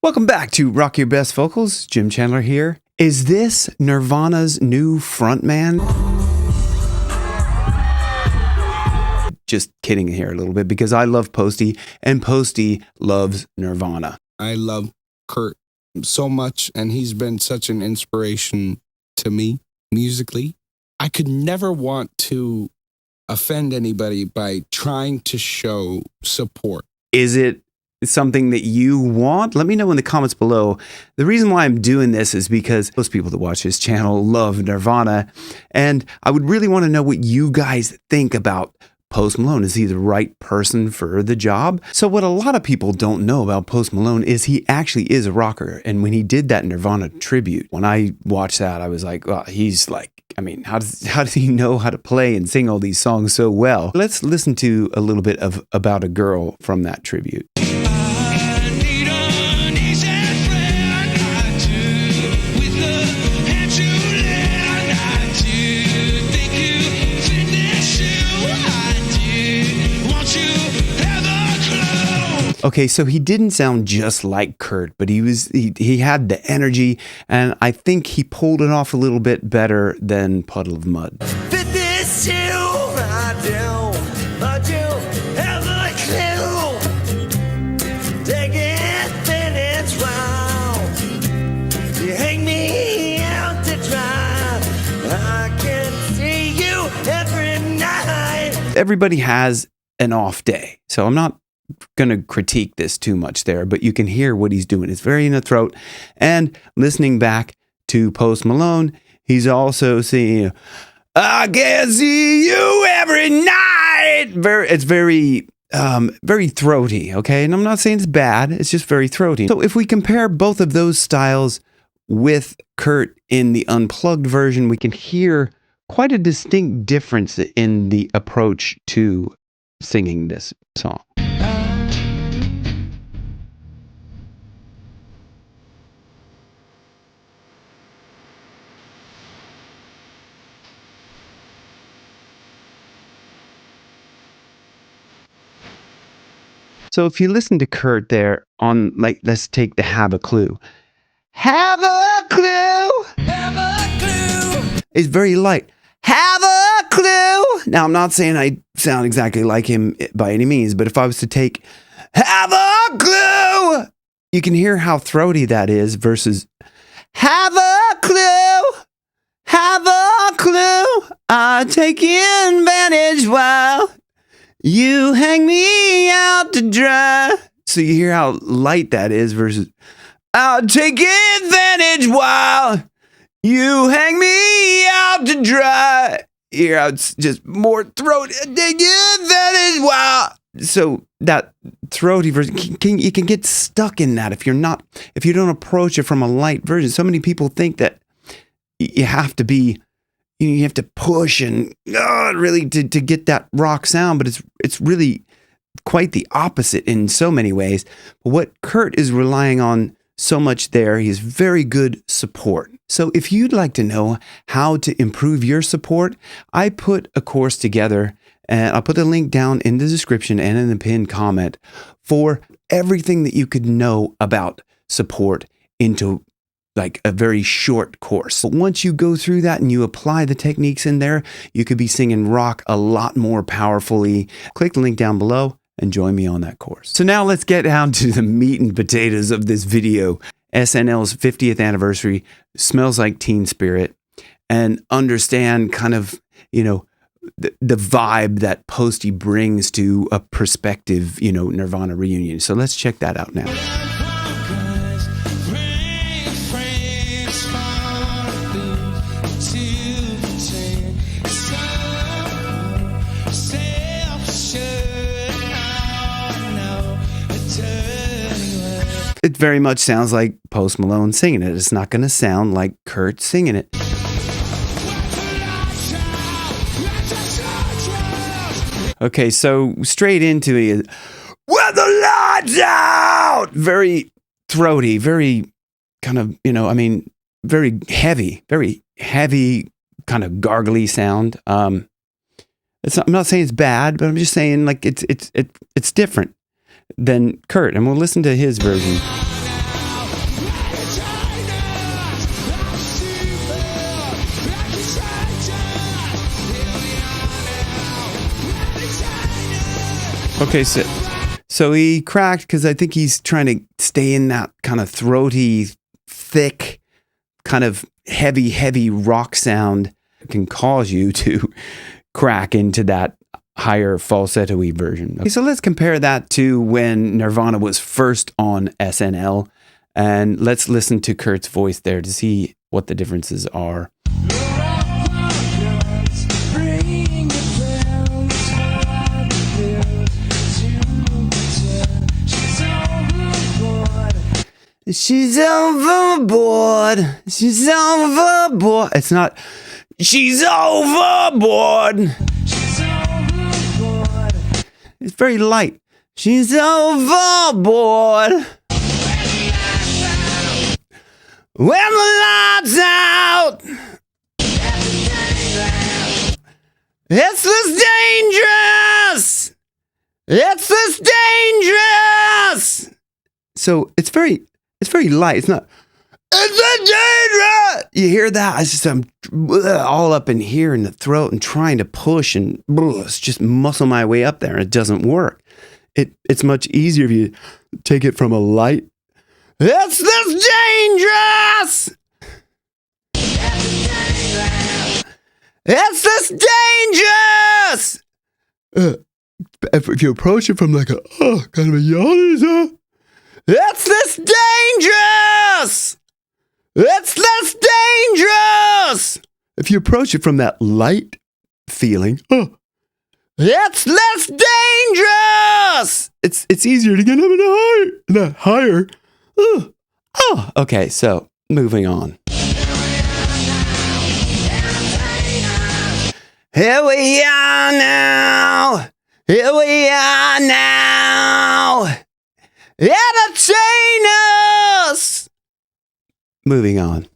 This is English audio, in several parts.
Welcome back to Rock Your Best Vocals. Jim Chandler here. Is this Nirvana's new frontman? Just kidding here a little bit because I love Posty and Posty loves Nirvana. I love Kurt so much and he's been such an inspiration to me musically. I could never want to offend anybody by trying to show support. Is it something that you want? Let me know in the comments below. The reason why I'm doing this is because most people that watch this channel love Nirvana, and I would really want to know what you guys think about Post Malone. Is he the right person for the job? So what a lot of people don't know about Post Malone is he actually is a rocker. And when he did that Nirvana tribute, when I watched that, I was like, well, he's like, I mean, how does he know how to play and sing all these songs so well? Let's listen to a little bit of About a Girl from that tribute. Okay, so he didn't sound just like Kurt, but he had the energy, and I think he pulled it off a little bit better than Puddle of Mud. Everybody has an off day, so I'm not going to critique this too much there, but you can hear what he's doing. It's very in the throat. And listening back to Post Malone, he's also singing, I can see you every night. It's very throaty, okay? And I'm not saying it's bad. It's just very throaty. So if we compare both of those styles with Kurt in the unplugged version, we can hear quite a distinct difference in the approach to singing this song. So if you listen to Kurt there on, like, let's take the Have a Clue. Have a clue. Have a clue. It's very light. Have a clue. Now, I'm not saying I sound exactly like him by any means, but if I was to take have a clue, you can hear how throaty that is versus have a clue. Have a clue. I take advantage while you hang me out to dry. So you hear how light that is versus I'll take advantage while you hang me out to dry. You hear how it's just more throaty. Take advantage while. So that throaty version, you can get stuck in that if you don't approach it from a light version. So many people think that you have to push and really to get that rock sound, but it's really quite the opposite in so many ways. But what Kurt is relying on so much there, he has very good support. So if you'd like to know how to improve your support, I put a course together, and I'll put the link down in the description and in the pinned comment for everything that you could know about support into like a very short course. But once you go through that and you apply the techniques in there, you could be singing rock a lot more powerfully. Click the link down below and join me on that course. So now let's get down to the meat and potatoes of this video. SNL's 50th anniversary, Smells Like Teen Spirit, and understand kind of, the vibe that Posty brings to a prospective, Nirvana reunion. So let's check that out now. It very much sounds like Post Malone singing it. It's not going to sound like Kurt singing it. Okay, so straight into it. When the lights out! Very throaty, very kind of, very heavy kind of gargly sound. I'm not saying it's bad, but I'm just saying like it's different than Kurt, and we'll listen to his version. Okay, so he cracked because I think he's trying to stay in that kind of throaty, thick, kind of heavy rock sound. It can cause you to crack into that higher falsetto-y version. Okay, so let's compare that to when Nirvana was first on SNL, and let's listen to Kurt's voice there to see what the differences are. She's overboard. She's overboard. It's not. She's overboard. It's very light. She's overboard. When the lights out. It's this dangerous. It's this dangerous. So it's very light. It's not. It's a dangerous. You hear that? It's just I'm all up in here in the throat and trying to push and it's just muscle my way up there and it doesn't work. It's much easier if you take it from a light. It's this dangerous. It's this dangerous. If you approach it from like a kind of a yawn, it's this dangerous. It's this dangerous. If you approach it from that light feeling, it's less dangerous. It's easier to get up in that higher. Okay, so moving on. Here we are now. Here we are now. Entertain us. Moving on.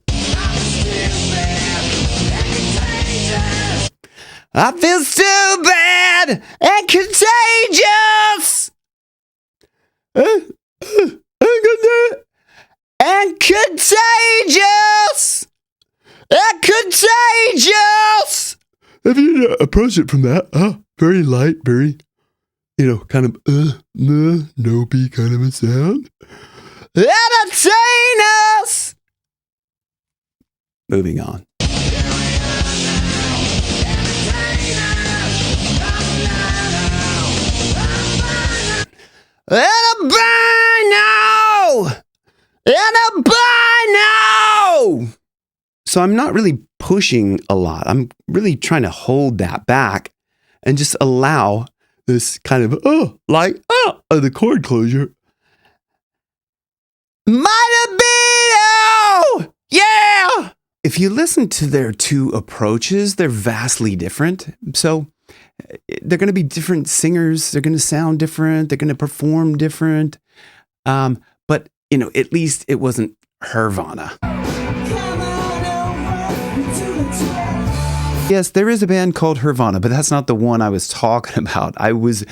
I feel so bad and contagious. And contagious. And contagious. If you approach it from that, very light, very, kind of, nopey kind of a sound. Entertain us. Moving on. And a buy now! And a buy now! So I'm not really pushing a lot. I'm really trying to hold that back and just allow this kind of, the chord closure. Might yeah! If you listen to their two approaches, they're vastly different. So they're going to be different singers. They're going to sound different. They're going to perform different. But, at least it wasn't Nirvana. Yes, there is a band called Nirvana, but that's not the one I was talking about. I was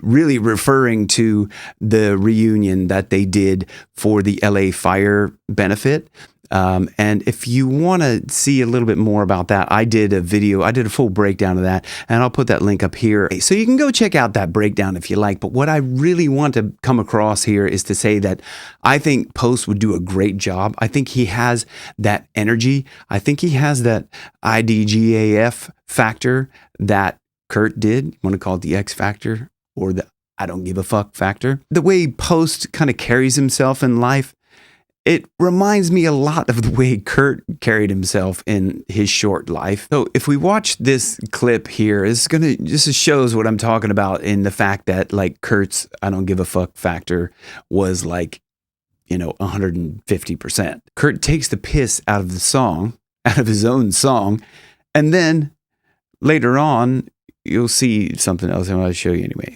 really referring to the reunion that they did for the LA Fire benefit. And if you want to see a little bit more about that, I did a full breakdown of that, and I'll put that link up here. So you can go check out that breakdown if you like. But what I really want to come across here is to say that I think Post would do a great job. I think he has that energy. I think he has that IDGAF factor that Kurt did. You want to call it the X factor or the I don't give a fuck factor. The way Post kind of carries himself in life, it reminds me a lot of the way Kurt carried himself in his short life. So if we watch this clip here, this shows what I'm talking about in the fact that like Kurt's I don't give a fuck factor was like, 150%. Kurt takes the piss out of the song, out of his own song, and then later on, you'll see something else. I'm going to show you anyway.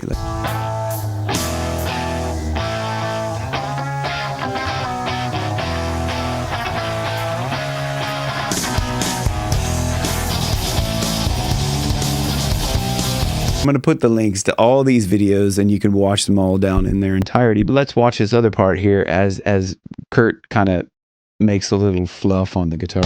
I'm going to put the links to all these videos and you can watch them all down in their entirety. But let's watch this other part here as Kurt kind of makes a little fluff on the guitar.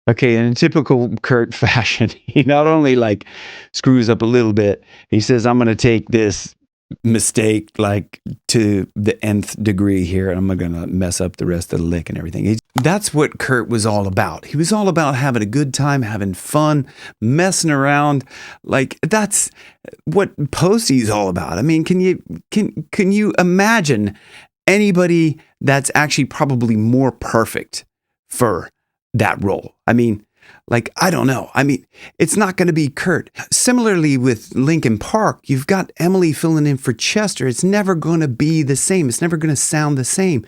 Okay, in typical Kurt fashion, he not only like screws up a little bit, he says, I'm going to take this mistake like to the nth degree here, and I'm going to mess up the rest of the lick and everything. That's what Kurt was all about. He was all about having a good time, having fun, messing around. Like, that's what Posty's all about. I mean, can you imagine anybody that's actually probably more perfect for that role? I mean, like, I don't know. I mean, it's not going to be Kurt. Similarly with Linkin Park, you've got Emily filling in for Chester. It's never going to be the same. It's never going to sound the same.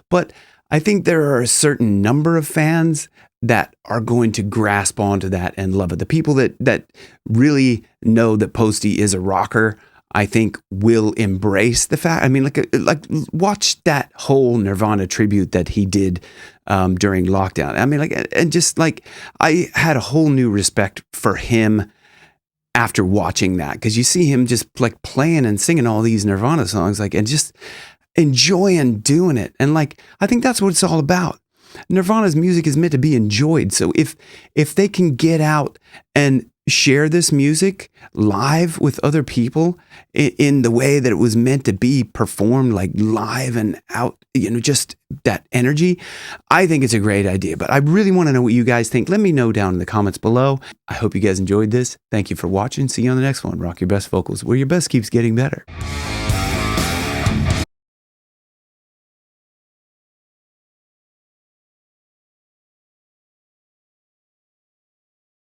But I think there are a certain number of fans that are going to grasp onto that and love it. The people that really know that Posty is a rocker, I think, will embrace the fact. I mean, like watch that whole Nirvana tribute that he did during lockdown. I mean, like, and just like, I had a whole new respect for him after watching that, because you see him just like playing and singing all these Nirvana songs, like, and just enjoying doing it. And like, I think that's what it's all about. Nirvana's music is meant to be enjoyed. So if they can get out and share this music live with other people in the way that it was meant to be performed, like live and out, just that energy, I think it's a great idea. But I really want to know what you guys think. Let me know down in the comments below. I hope you guys enjoyed this. Thank you for watching. See you on the next one. Rock your best vocals, where your best keeps getting better.